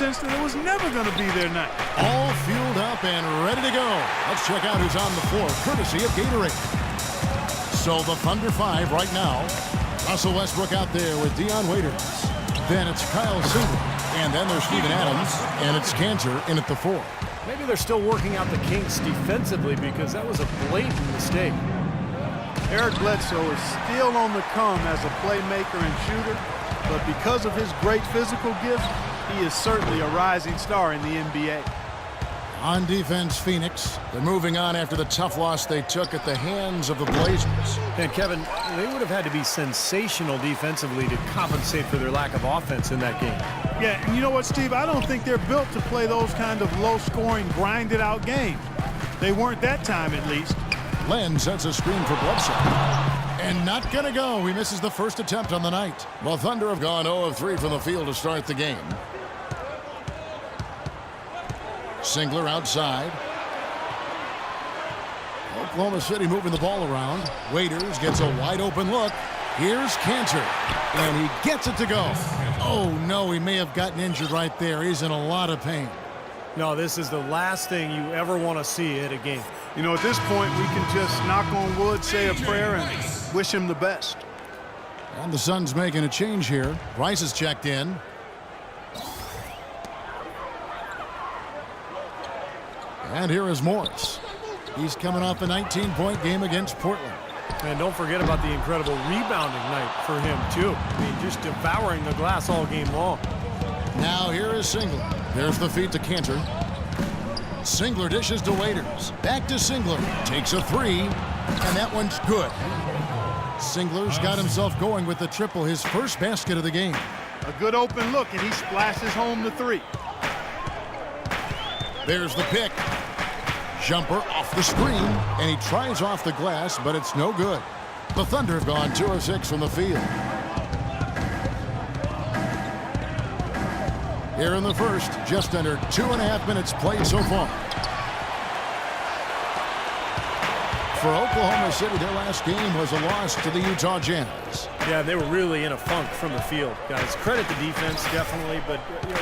sense that it was never going to be their night. All fueled up and ready to go. Let's check out who's on the floor, courtesy of Gatorade. So the Thunder 5 right now. Russell Westbrook out there with Dion Waiters. Then it's Kyle Singler. And then there's Steven Adams. And it's Cantor in at the 4. Maybe they're still working out the kinks defensively because that was a blatant mistake. Eric Bledsoe is still on the come as a playmaker and shooter, but because of his great physical gifts, he is certainly a rising star in the NBA. On defense, Phoenix. They're moving on after the tough loss they took at the hands of the Blazers. And Kevin, they would have had to be sensational defensively to compensate for their lack of offense in that game. Yeah, and you know what, Steve? I don't think they're built to play those kind of low-scoring, grinded-out games. They weren't that time, at least. Len sets a screen for Bledsoe. And not going to go. He misses the first attempt on the night. Well, Thunder have gone 0 of 3 from the field to start the game. Singler outside. Oklahoma City moving the ball around. Waiters gets a wide open look. Here's Cantor. And he gets it to go. Oh, no, he may have gotten injured right there. He's in a lot of pain. No, this is the last thing you ever want to see at a game. You know, at this point, we can just knock on wood, say a prayer, and wish him the best. And the Suns making a change here. Rice is checked in. And here is Morris. He's coming off a 19-point game against Portland. And don't forget about the incredible rebounding night for him, too. I mean, just devouring the glass all game long. Now here is Singler. There's the feed to Cantor. Singler dishes to Waiters. Back to Singler. Takes a 3. And that one's good. Singler's got himself going with the triple, his first basket of the game. A good open look, and he splashes home the 3. There's the pick. Jumper off the screen, and he tries off the glass, but it's no good. The Thunder have gone 2 of 6 from the field. Here in the first, just under 2.5 minutes played so far. For Oklahoma City, their last game was a loss to the Utah Jazz. Yeah, they were really in a funk from the field, guys. Credit the defense, definitely, but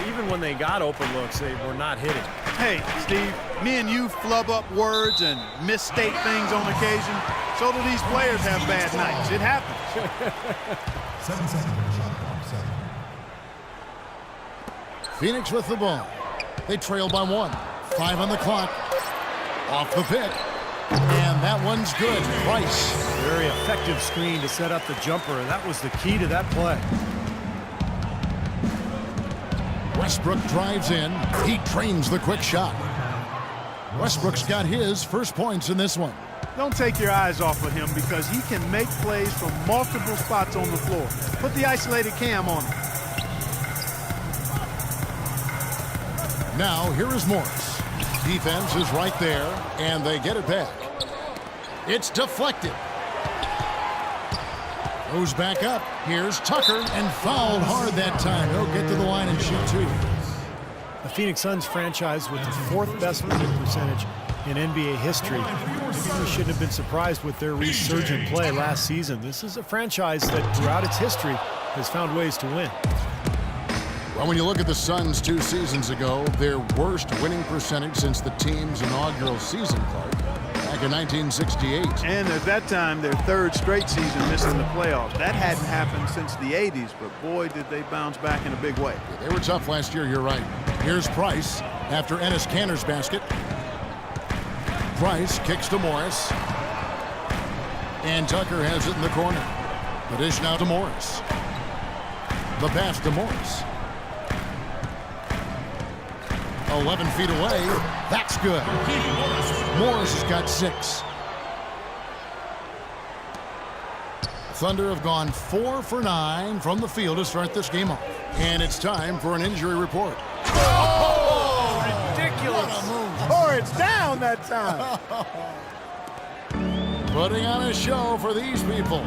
even when they got open looks, they were not hitting. Hey, Steve, me and you flub up words and misstate things on occasion. So do these players have bad nights. It happens. 7 seconds. Shot clock 7. Phoenix with the ball. They trail by 1. 5 on the clock. Off the pick. And that one's good. Price. Very effective screen to set up the jumper, and that was the key to that play. Westbrook drives in. He trains the quick shot. Westbrook's got his first points in this one. Don't take your eyes off of him because he can make plays from multiple spots on the floor. Put the isolated cam on him. Now, here is Morris. Defense is right there, and they get it back. It's deflected. Goes back up. Here's Tucker, and fouled hard that time. He'll get to the line and shoot 2. The Phoenix Suns franchise with the 4th best winning percentage in NBA history. Maybe we shouldn't have been surprised with their resurgent play last season. This is a franchise that throughout its history has found ways to win. Well, when you look at the Suns 2 seasons ago, their worst winning percentage since the team's inaugural season, Clark, back in 1968. And at that time, their 3rd straight season missing the playoffs. That hadn't happened since the 80s, but boy, did they bounce back in a big way. Yeah, they were tough last year, you're right. Here's Price after Enes Kanter's basket. Price kicks to Morris. And Tucker has it in the corner. The dish now to Morris. The pass to Morris. 11 feet away. That's good. Morris has got 6. Thunder have gone 4 for 9 from the field to start this game off. And it's time for an injury report. Oh, ridiculous. Or it's down that time. Putting on a show for these people.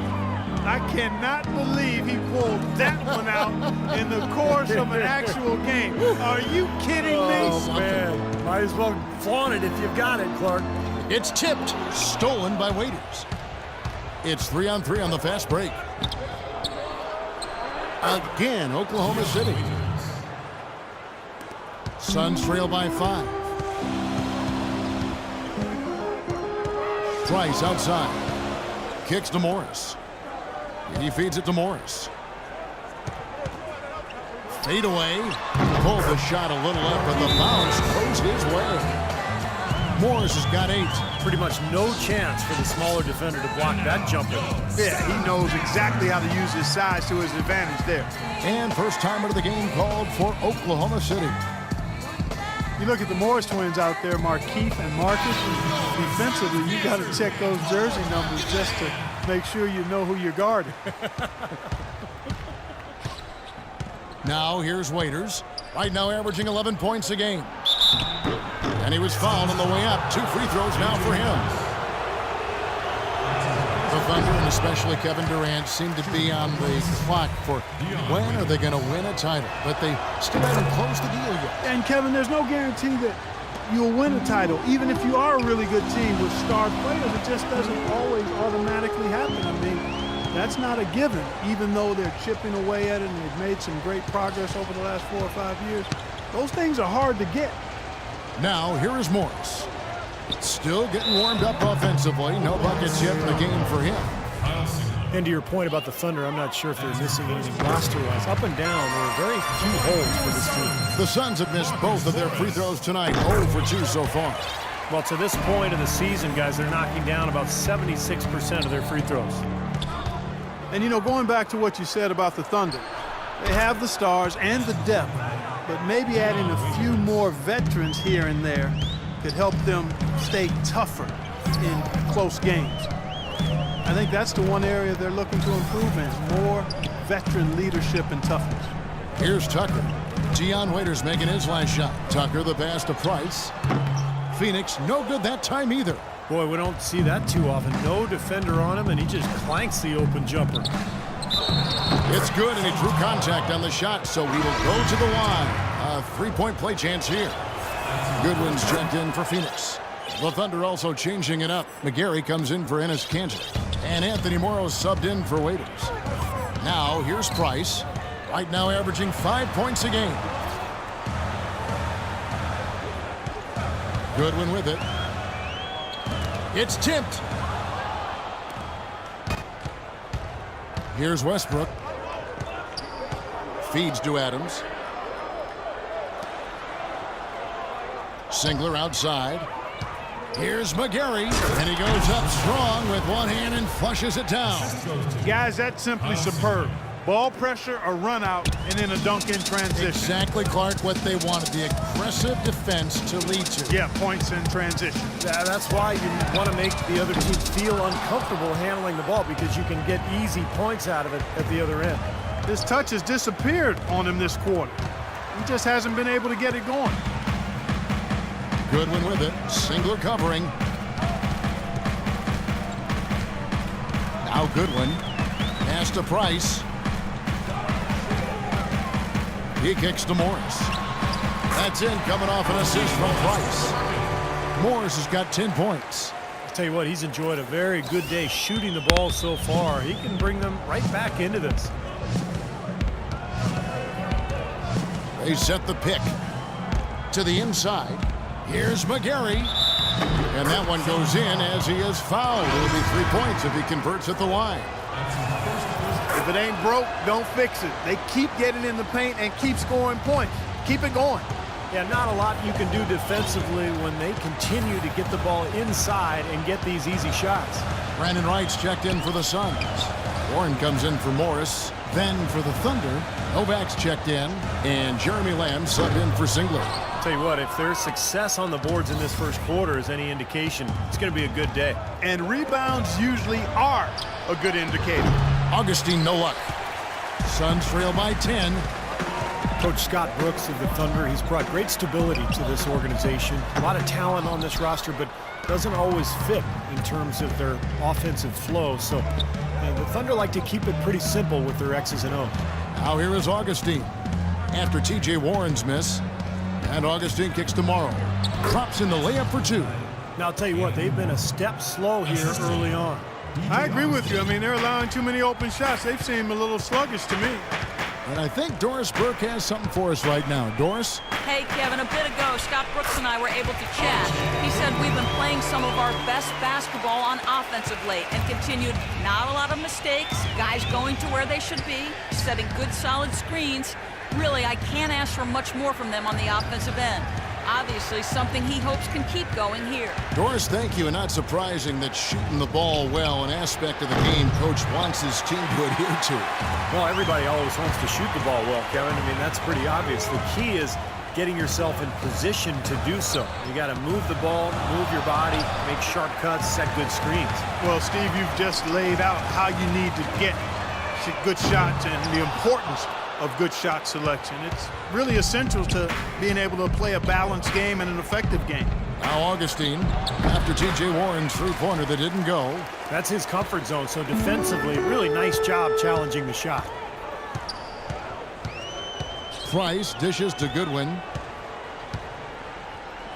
I cannot believe he pulled that one out in the course of an actual game. Are you kidding me? Oh, man. Might as well flaunt it if you've got it, Clark. It's tipped. Stolen by Waiters. It's 3-on-3 on the fast break. Again, Oklahoma City. Suns trail by 5. Price outside. Kicks to Morris. He feeds it to Morris. Fade away. Pulled the shot a little up, but the bounce goes his way. Morris has got 8. Pretty much no chance for the smaller defender to block that jumper. Yeah, he knows exactly how to use his size to his advantage there. And first timer of the game called for Oklahoma City. You look at the Morris twins out there, Markieff and Marcus. And defensively, you got to check those jersey numbers just to make sure you know who you're guarding. Now here's Waiters. Right now averaging 11 points a game. And he was fouled on the way up. 2 free throws now for him. The Thunder, and especially Kevin Durant, seem to be on the clock for when are they going to win a title. But they still haven't closed the deal yet. And Kevin, there's no guarantee that you'll win a title. Even if you are a really good team with star players, it just doesn't always automatically happen. I mean, that's not a given, even though they're chipping away at it and they've made some great progress over the last 4 or 5 years. Those things are hard to get. Now, here is Morris. Still getting warmed up offensively. No buckets yet in the game for him. And to your point about the Thunder, I'm not sure if they're missing anything roster-wise. Up and down, there are very few holes for this team. The Suns have missed both of their free throws tonight. 0 for 2 so far. Well, to this point of the season, guys, they're knocking down about 76% of their free throws. And, you know, going back to what you said about the Thunder, they have the stars and the depth, but maybe adding a few more veterans here and there could help them stay tougher in close games. I think that's the one area they're looking to improve in, more veteran leadership and toughness. Here's Tucker. Dion Waiters making his last shot. Tucker the pass to Price. Phoenix no good that time either. Boy, we don't see that too often. No defender on him, and he just clanks the open jumper. It's good, and he drew contact on the shot, so he will go to the line. A 3-point play chance here. Goodwin's checked in for Phoenix. The Thunder also changing it up. McGarry comes in for Enes Kanter. And Anthony Morrow subbed in for Waiters. Now, here's Price. Right now averaging 5 points a game. Goodwin with it. It's tipped. Here's Westbrook. Feeds to Adams. Singler outside. Here's McGarry, and he goes up strong with one hand and flushes it down. Guys, that's simply superb. Ball pressure, a run out, and then a dunk in transition. Exactly, Clark, what they wanted, the aggressive defense to lead to. Yeah, points in transition. Yeah, that's why you want to make the other team feel uncomfortable handling the ball, because you can get easy points out of it at the other end. His touch has disappeared on him this quarter. He just hasn't been able to get it going. Goodwin with it. Singler covering. Now Goodwin. Pass to Price. He kicks to Morris. That's in, coming off an assist from Price. Morris has got 10 points. I'll tell you what, he's enjoyed a very good day shooting the ball so far. He can bring them right back into this. They set the pick to the inside. Here's McGarry. And that one goes in as he is fouled. It'll be 3 points if he converts at the line. If it ain't broke, don't fix it. They keep getting in the paint and keep scoring points. Keep it going. Yeah, not a lot you can do defensively when they continue to get the ball inside and get these easy shots. Brandon Wright's checked in for the Suns. Warren comes in for Morris. Then for the Thunder, Novak's checked in, and Jeremy Lamb subbed in for Singler. Tell you what, if their success on the boards in this first quarter is any indication, it's going to be a good day. And rebounds usually are a good indicator. Augustine, no luck. Suns trail by 10. Coach Scott Brooks of the Thunder, he's brought great stability to this organization. A lot of talent on this roster, but doesn't always fit in terms of their offensive flow. So the Thunder like to keep it pretty simple with their X's and O's. Now here is Augustine. After T.J. Warren's miss, and Augustine kicks tomorrow. Drops in the layup for 2. Now, I'll tell you what, they've been a step slow here early on. I agree with you. I mean, they're allowing too many open shots. They've seemed a little sluggish to me. And I think Doris Burke has something for us right now. Doris? Hey, Kevin, a bit ago, Scott Brooks and I were able to chat. He said we've been playing some of our best basketball on offense of late and continued not a lot of mistakes, guys going to where they should be, setting good, solid screens. Really, I can't ask for much more from them on the offensive end. Obviously, something he hopes can keep going here. Doris, thank you. And not surprising that shooting the ball well, an aspect of the game Coach wants his team to adhere to. Well, everybody always wants to shoot the ball well, Kevin. I mean, that's pretty obvious. The key is getting yourself in position to do so. You got to move the ball, move your body, make sharp cuts, set good screens. Well, Steve, you've just laid out how you need to get good shots and the importance of good shot selection. It's really essential to being able to play a balanced game and an effective game. Now Augustine, after T.J. Warren's three-pointer that didn't go. That's his comfort zone, so defensively, really nice job challenging the shot. Price dishes to Goodwin.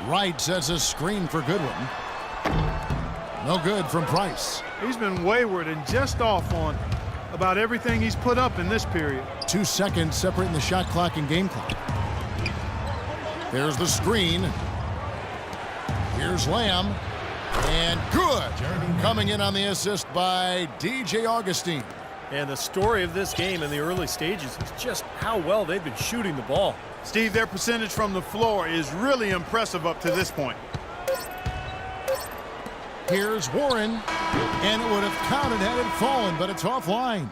Wright sets a screen for Goodwin. No good from Price. He's been wayward and just off on about everything he's put up in this period. 2 seconds separating the shot clock and game clock. There's the screen. Here's Lamb. And good. Coming in on the assist by DJ Augustine. And the story of this game in the early stages is just how well they've been shooting the ball. Steve, their percentage from the floor is really impressive up to this point. Here's Warren. And it would have counted had it fallen, but it's offline.